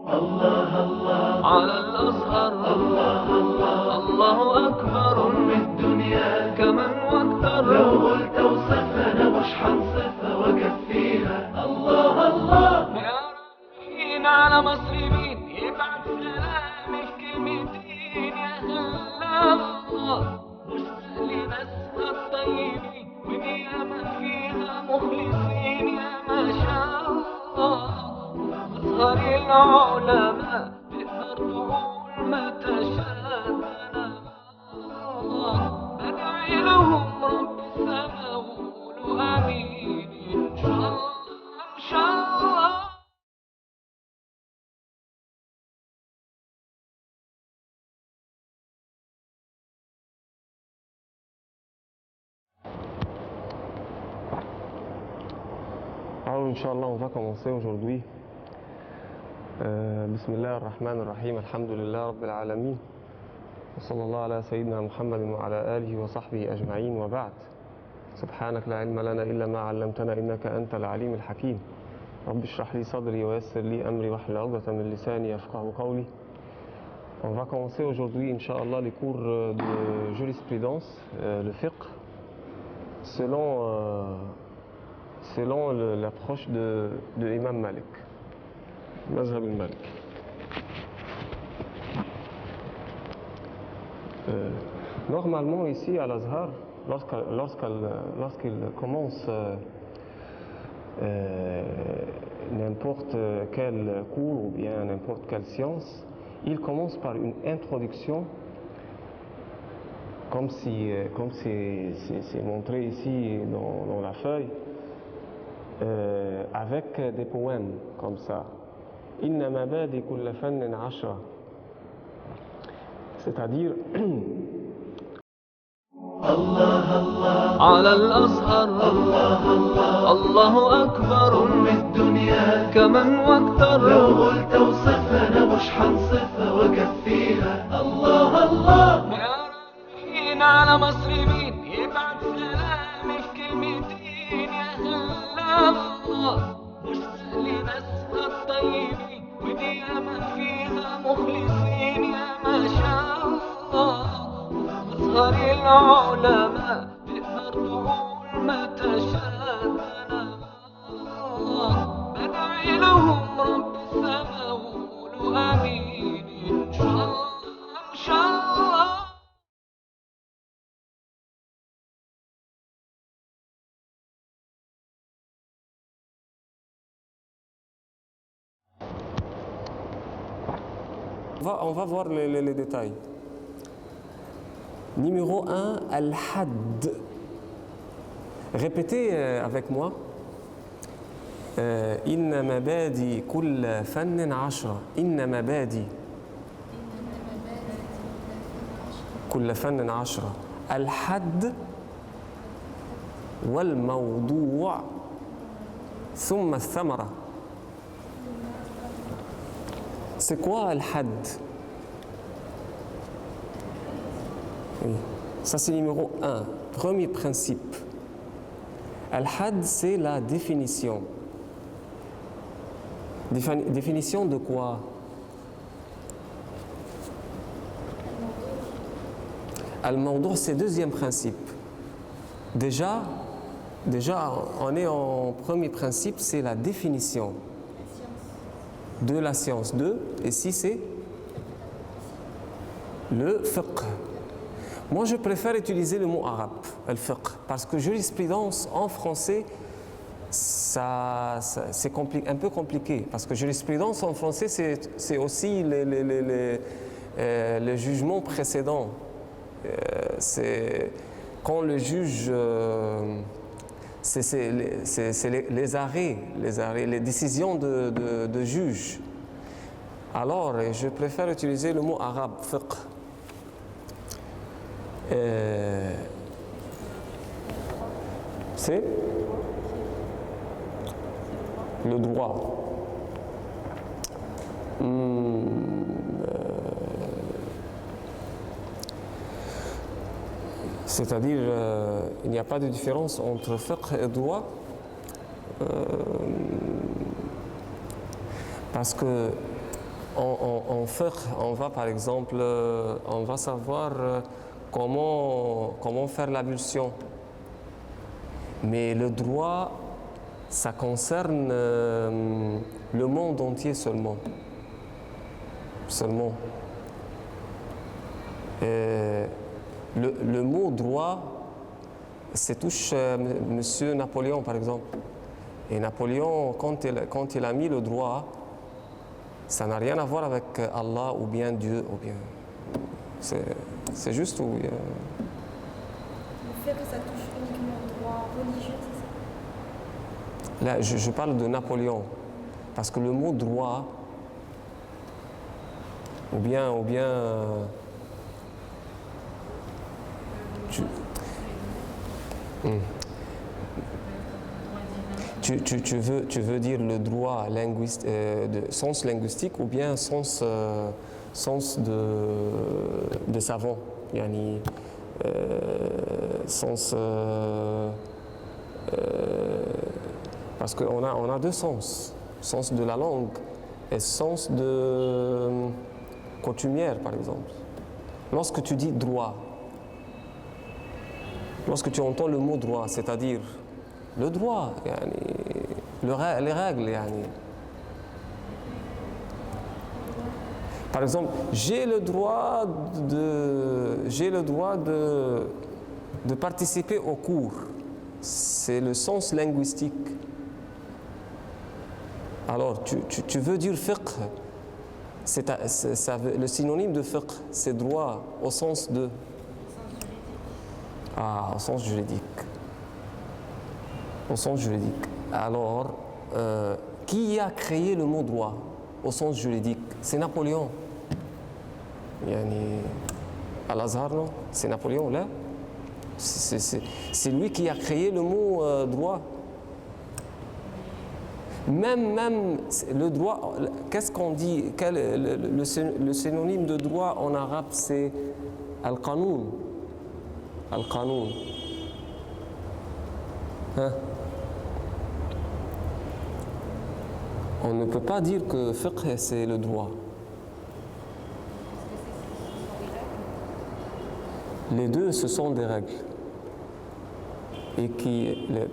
الله الله على الأزهر، الله الله الله أكبر من الدنيا كمن واكثر. لو قلت وصفنا مش حنصفها وكفيها. الله الله يا رايحين على مصر مين يبعت سلامي في كلمتين. يا الله مش سهل ناسها الطيبين ونيامة فيها مخلصين. يا ما شاء الله أزهر العلماء تقدر تقول ما تشاء. أنا بدعي لهم رب السماء وقولوا آمين إن شاء الله إن شاء الله. Alors Inch'Allah, on va commencer aujourd'hui. Bismillah ar-Rahman ar-Rahim, alhamdulillah rabbil alamin. Wa sallallahu ala sayyidina Muhammadin wa ala alihi wa sahbihi ajma'in wa ba'd. Subhanak la ilma lana illa ma 'allamtana innaka antal alim al-hakim. Rabbi shrah li sadri wa yassir li amri wa hlul 'uqdatan min lisani yafqahu qawli. On va commencer aujourd'hui, Inch'Allah, les cours de jurisprudence, le fiqh, selon l'approche de l'imam Malik, Mazhab al-Malik. Normalement ici à l'Azhar, lorsqu'il commence n'importe quel cours ou bien n'importe quelle science, il commence par une introduction, comme c'est montré ici dans la feuille, avec des poèmes comme ça. Inna mabadi kulla fannin ashra. C'est-à-dire الله الله على الأزهر، الله الله الله أكبر من الدنيا كمن واكثر. لو قلت وصفنا مش حنصفها وكفيها. الله الله يا رايحين على مصر مين يبعت سلامي في كلمتين. يا الله مش سهل ناسها الطيبين ونيامة فيها مخلصين. يا ما شاء الله أزهر العلماء تقدر تقول ما تشاء. أنا بدعي لهم رب السماء وقولوا آمين إن شاء الله إن شاء الله. On va voir les détails. Numéro 1, Al-Hadd. Répétez avec moi. Inna mabadi kulla fannin ashra. Inna mabadi kulla fannin ashra. Al-Hadd wal mawdu' thumma al-thamara. C'est quoi Al-Hadd? Oui. Ça c'est numéro 1, premier principe. Al-Hadd c'est la définition. Définition de quoi? Al-Mawdu' c'est deuxième principe. Déjà on est en premier principe, c'est la définition de la science 2, et si c'est le fiqh. Moi je préfère utiliser le mot arabe, al-fiqh, parce que jurisprudence en français, c'est un peu compliqué, parce que jurisprudence en français c'est aussi les jugements précédents. C'est quand le juge, c'est les arrêts, les décisions de juge. Alors, je préfère utiliser le mot arabe, fiqh. C'est le droit. C'est-à-dire, il n'y a pas de différence entre fiqh et droit, parce que en fiqh, on va par exemple, on va savoir comment faire l'ablution. Mais le droit, ça concerne le monde entier seulement. Seulement. Le mot droit, c'est touche Monsieur Napoléon par exemple. Et Napoléon, quand il a mis le droit, ça n'a rien à voir avec Allah ou bien Dieu ou bien. C'est juste où. Le fait que ça touche uniquement au droit religieux, c'est ça? Là, je parle de Napoléon, parce que le mot droit, ou bien, tu veux dire le droit de sens linguistique ou bien sens de savant, yani, sens parce qu'on a deux sens de la langue et sens de coutumière par exemple. Lorsque tu dis droit, lorsque tu entends le mot droit, c'est-à-dire le droit, yani, les règles, yani. Par exemple, j'ai le droit de participer au cours. C'est le sens linguistique. Alors, tu veux dire fiqh, le synonyme de fiqh, c'est droit au sens de... Ah, au sens juridique. Au sens juridique. Alors, qui a créé le mot droit au sens juridique? C'est Napoléon. Yani, Al-Azhar, non? C'est Napoléon, là? C'est lui qui a créé le mot droit. Même le droit, qu'est-ce qu'on dit? Le synonyme de droit en arabe, c'est Al-Qanoun. Al-Qanoun. Hein? On ne peut pas dire que fiqh, c'est le droit. Les deux, ce sont des règles. Et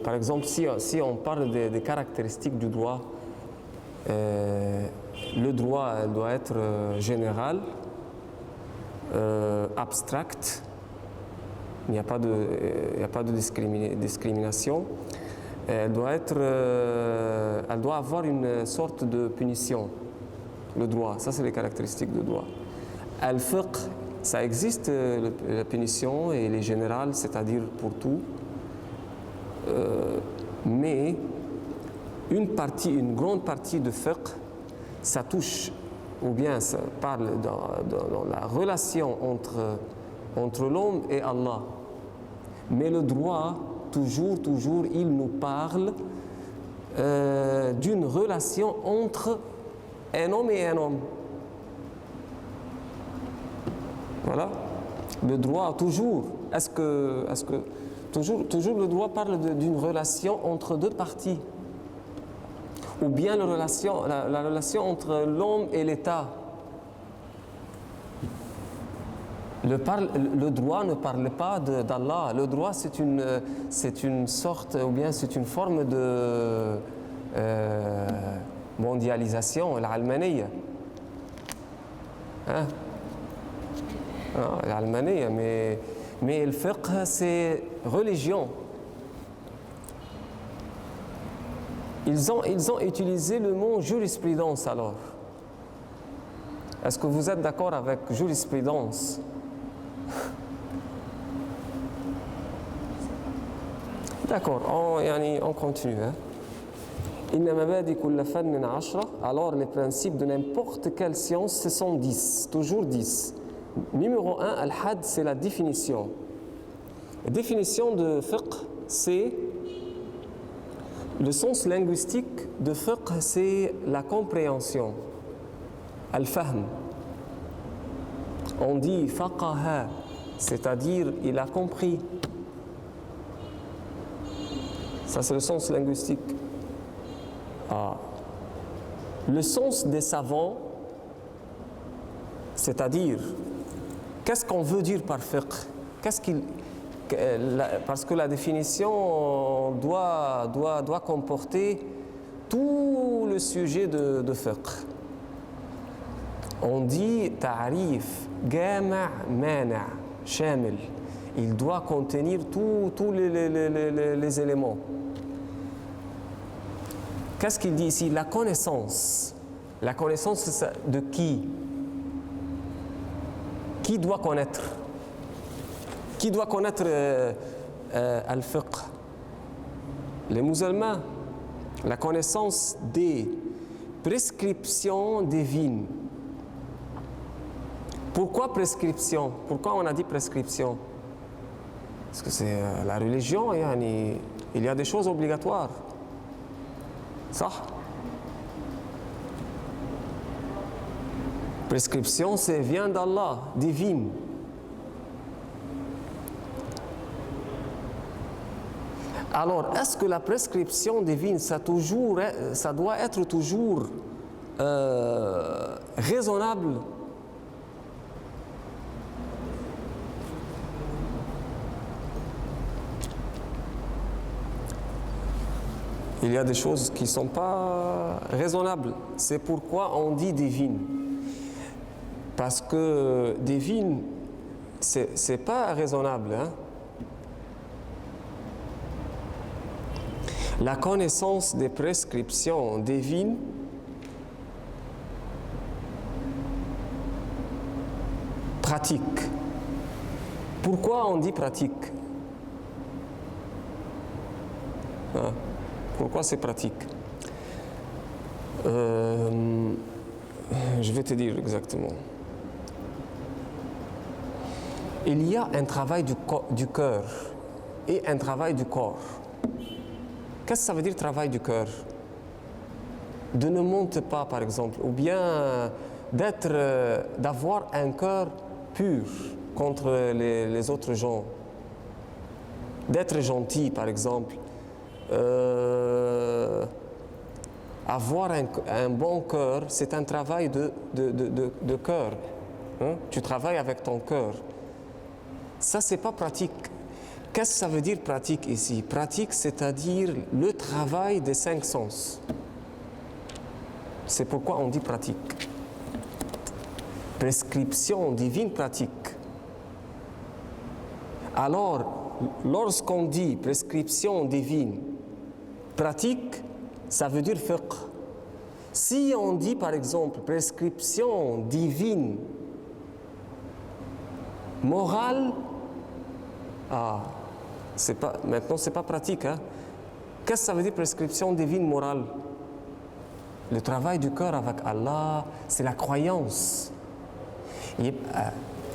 par exemple, si on parle des caractéristiques du droit, le droit doit être général, abstract, il n'y a pas de discrimination. Elle doit avoir une sorte de punition, le droit. Ça, c'est les caractéristiques du droit. Al-fiqh, ça existe, la punition, et elle est générale, c'est-à-dire pour tout. Mais une grande partie de fiqh, ça touche, ou bien ça parle dans la relation entre l'homme et Allah. Mais le droit, toujours, il nous parle d'une relation entre un homme et un homme. Voilà. Le droit, toujours. Est-ce que toujours le droit parle d'une relation entre deux parties? Ou bien la relation entre l'homme et l'État? Le droit ne parle pas d'Allah. Le droit, c'est une sorte, ou bien c'est une forme de mondialisation, l'almaniyya. Hein? L'almaniyya, mais le fiqh, c'est religion. Ils ont utilisé le mot jurisprudence alors. Est-ce que vous êtes d'accord avec jurisprudence? D'accord, on continue. Alors les principes de n'importe quelle science, ce sont 10, toujours 10. Numéro 1, al-had, c'est la définition. La définition de fiqh, c'est le sens linguistique de fiqh, c'est la compréhension. Al-fahm. On dit faqaha, c'est-à-dire il a compris. Ça, c'est le sens linguistique. Ah. Le sens des savants, C'est-à-dire, qu'est-ce qu'on veut dire par fiqh? Parce que la définition doit comporter tout le sujet de fiqh. On dit ta'rif, jama' mana', shamil. Il doit contenir tous les éléments. Qu'est-ce qu'il dit ici? La connaissance. La connaissance de qui? Qui doit connaître? Qui doit connaître al-fiqh? Les musulmans. La connaissance des prescriptions divines. Pourquoi prescription? Pourquoi on a dit prescription? Parce que c'est la religion, il y a des choses obligatoires. Ça? Prescription, c'est vient d'Allah, divine. Alors, est-ce que la prescription divine, ça doit être toujours raisonnable? Il y a des choses qui ne sont pas raisonnables. C'est pourquoi on dit divine. Parce que divine, c'est pas raisonnable. Hein? La connaissance des prescriptions divines pratique. Pourquoi on dit pratique? Hein? Pourquoi c'est pratique? Je vais te dire exactement. Il y a un travail du cœur et un travail du corps. Qu'est-ce que ça veut dire travail du cœur? De ne monter pas, par exemple, ou bien d'avoir un cœur pur contre les autres gens. D'être gentil, par exemple. Avoir un bon cœur, c'est un travail de cœur. Hein? Tu travailles avec ton cœur. Ça, c'est pas pratique. Qu'est-ce que ça veut dire pratique ici? Pratique, c'est-à-dire le travail des 5 sens. C'est pourquoi on dit pratique. Prescription divine pratique. Alors, lorsqu'on dit prescription divine pratique, ça veut dire fiqh. Si on dit par exemple prescription divine morale, maintenant c'est pas pratique. Hein? Qu'est-ce que ça veut dire prescription divine morale? Le travail du cœur avec Allah, c'est la croyance.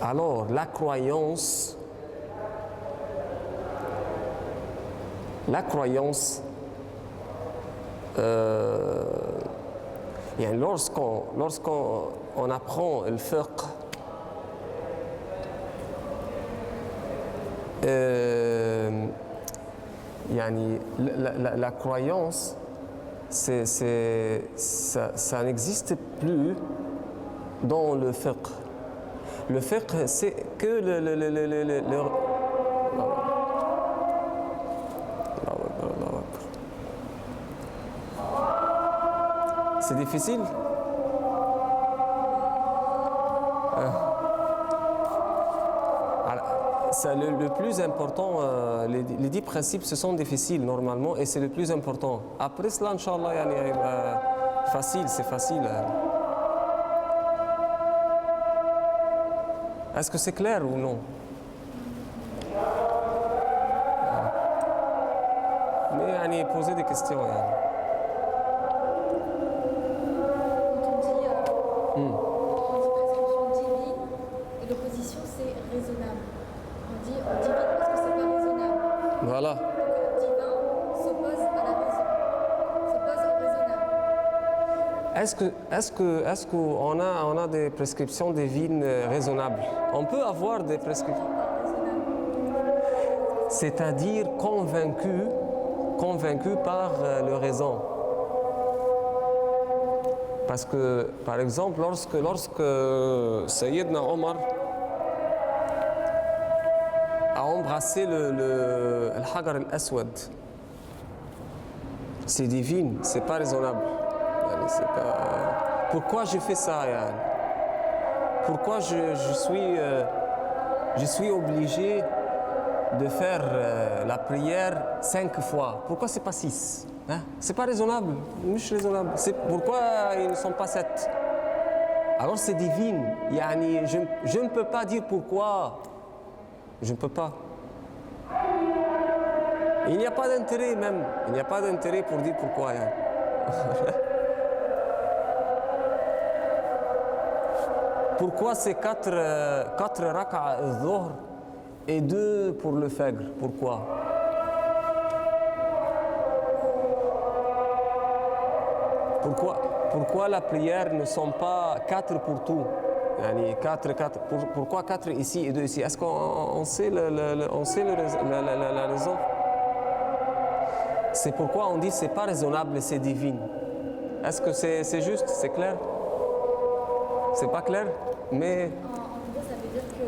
Alors la croyance, lorsqu'on apprend le fiqh, la croyance, ça n'existe plus dans le fiqh. Le fiqh, c'est que C'est difficile? Le plus important, les 10 principes, ce sont difficiles normalement et c'est le plus important. Après cela, Inch'Allah, c'est facile. Est-ce que c'est clair ou non? Mais posez des questions. On dit prescription divine et l'opposition c'est raisonnable. On dit divine parce que c'est pas raisonnable. Voilà. Donc divin s'oppose à la raison, s'oppose au raisonnable. Est-ce qu'on a des prescriptions divines raisonnables? On peut avoir des prescriptions, c'est-à-dire convaincu par le raison. Parce que, par exemple, lorsque Sayyidna Omar a embrassé le Hajar al-Aswad, c'est divin, c'est pas raisonnable. C'est pas... Pourquoi je fais ça, yani? Pourquoi je suis obligé de faire la prière 5 fois? Pourquoi c'est pas 6? Hein? C'est pas raisonnable, raisonnable. C'est pourquoi ils ne sont pas 7? Alors c'est divin. Yani, je ne peux pas dire pourquoi. Je ne peux pas. Il n'y a pas d'intérêt même. Il n'y a pas d'intérêt pour dire pourquoi. Yani. Pourquoi c'est 4 raka'a al-dhuhr et 2 pour le fajr? Pourquoi? Pourquoi la prière ne sont pas 4 pour tout? Yani 4. Pourquoi 4 ici et 2 ici? Est-ce qu'on sait, la raison? C'est pourquoi on dit c'est pas raisonnable, c'est divin. Est-ce que c'est juste? C'est clair? C'est pas clair? Mais... En gros, ça veut dire que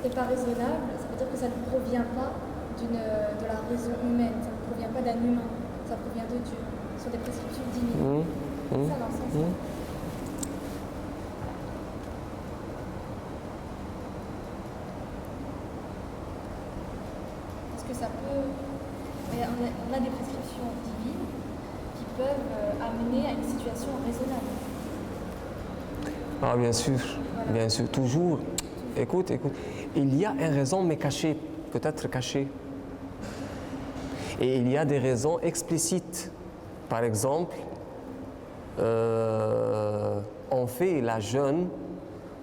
c'est pas raisonnable, ça veut dire que ça ne provient pas de la raison humaine, ça ne provient pas d'un humain, ça provient de Dieu. Ce sont des prescriptions divines. C'est ça dans le sens. Parce que ça peut... On a des prescriptions divines qui peuvent amener à une situation raisonnable. Ah, bien sûr, Voilà. bien sûr, toujours. Écoute, il y a une raison mais cachée, peut-être cachée. Et il y a des raisons explicites. Par exemple, on fait la jeûne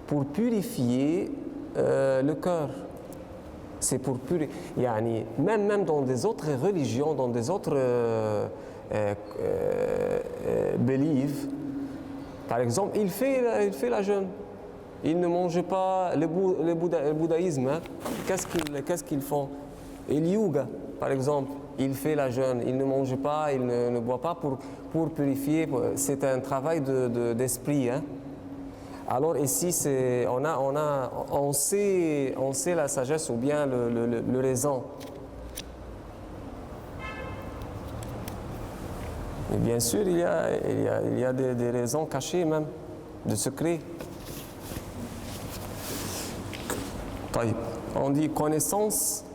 pour purifier le cœur. C'est pour purifier. Yani, même dans des autres religions, dans des autres beliefs, par exemple, il fait la jeûne. Il ne mange pas le bouddhisme. Hein. Qu'est-ce qu'ils font? Et le yoga, par exemple, il fait la jeûne. Il ne mange pas, il ne boit pas pour purifier. C'est un travail d'esprit. Hein. Alors ici, on sait la sagesse ou bien le raison. Et bien sûr, il y a des raisons cachées même, de secrets. On dit connaissance.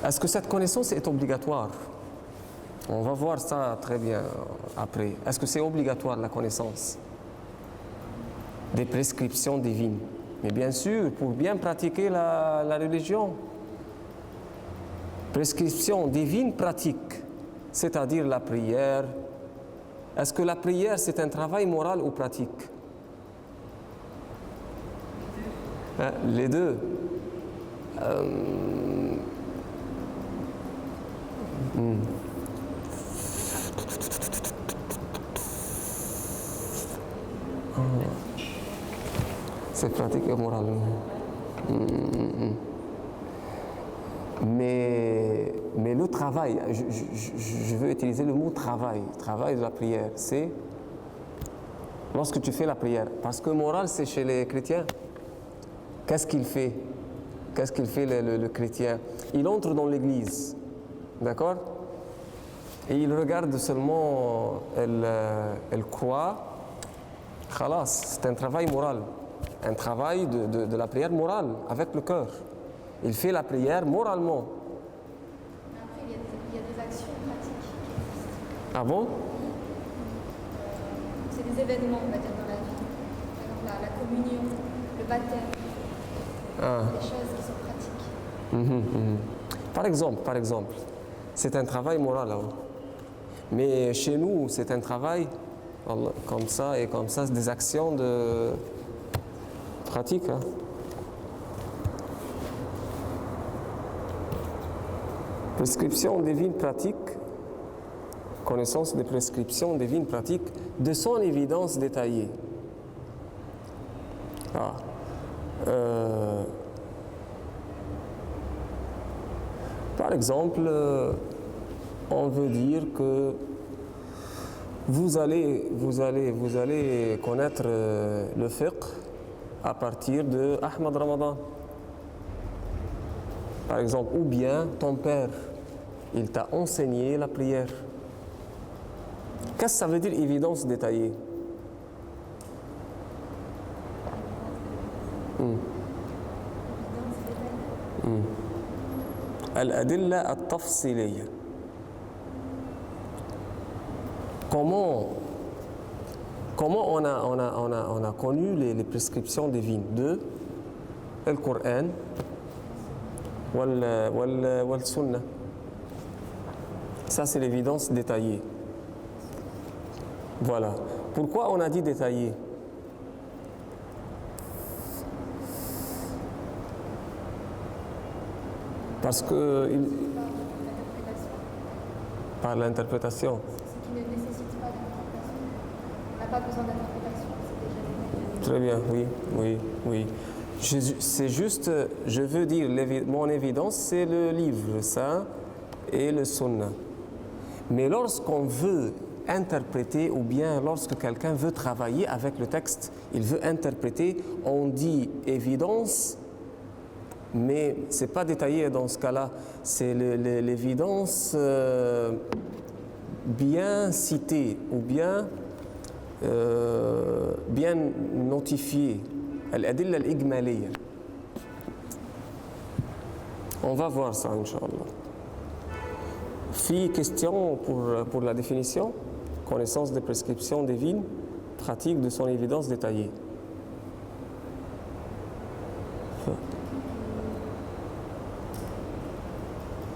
Est-ce que cette connaissance est obligatoire? On va voir ça très bien après. Est-ce que c'est obligatoire la connaissance des prescriptions divines? Mais bien sûr, pour bien pratiquer la religion. Prescription divine pratique, c'est-à-dire la prière. Est-ce que la prière c'est un travail moral ou pratique? Hein, les deux. C'est pratique et moral. Mais le travail, je veux utiliser le mot travail de la prière, c'est lorsque tu fais la prière. Parce que moral, c'est chez les chrétiens. Qu'est-ce qu'il fait? Qu'est-ce qu'il fait le chrétien? Il entre dans l'église, d'accord? Et il regarde seulement, elle croit. Khalas, c'est un travail moral. Un travail de la prière morale, avec le cœur. Il fait la prière moralement. Après, il y a des actions pratiques qui existent. Ah bon? C'est des événements, on va dire, dans la vie. Par exemple, la communion, le baptême, des choses qui sont pratiques. Par exemple, c'est un travail moral. Hein. Mais chez nous, c'est un travail comme ça, c'est des actions de pratique. Hein. Prescription divine pratique, connaissance des prescriptions divines pratiques de son évidence détaillée. Par exemple, on veut dire que vous allez connaître le fiqh à partir de Ahmad Ramadan. Par exemple, ou bien ton père, il t'a enseigné la prière. Qu'est-ce que ça veut dire évidence détaillée? Al-adilla al-tafsiliya. Comment on a connu les prescriptions divines de le Coran wal Sunnah. Ça, c'est l'évidence détaillée. Voilà. Pourquoi on a dit détaillée? Parce que par l'interprétation. Ce qui ne nécessite pas d'interprétation. On n'a pas besoin d'interprétation, c'est déjà Très bien, oui. C'est juste, je veux dire, mon évidence, c'est le livre saint et le sunnah. Mais lorsqu'on veut interpréter, ou bien lorsque quelqu'un veut travailler avec le texte, il veut interpréter, on dit évidence, mais ce n'est pas détaillé dans ce cas-là. C'est l'évidence bien citée ou bien notifiée. Al-adilla al-igmaliyya. On va voir ça, Inch'Allah. Question pour la définition, connaissance des prescriptions divines, pratique de son évidence détaillée.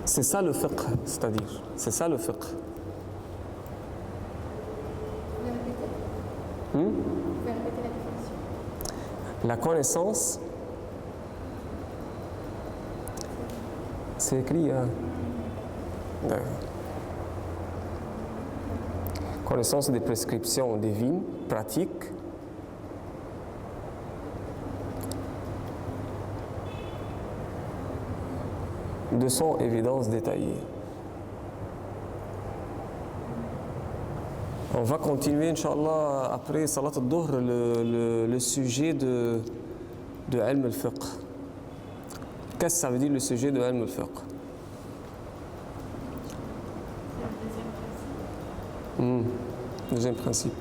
C'est ça le fiqh, c'est-à-dire, c'est ça le fiqh. Vous pouvez répéter la définition. La connaissance, c'est écrit, hein? D'accord. Connaissance des prescriptions divines, pratiques, de son évidence détaillée. On va continuer, Inch'Allah, après Salat al-Dhuhr, le sujet de Ilm al-Fiqh. Qu'est-ce que ça veut dire le sujet de Ilm al-Fiqh? Deuxième principe.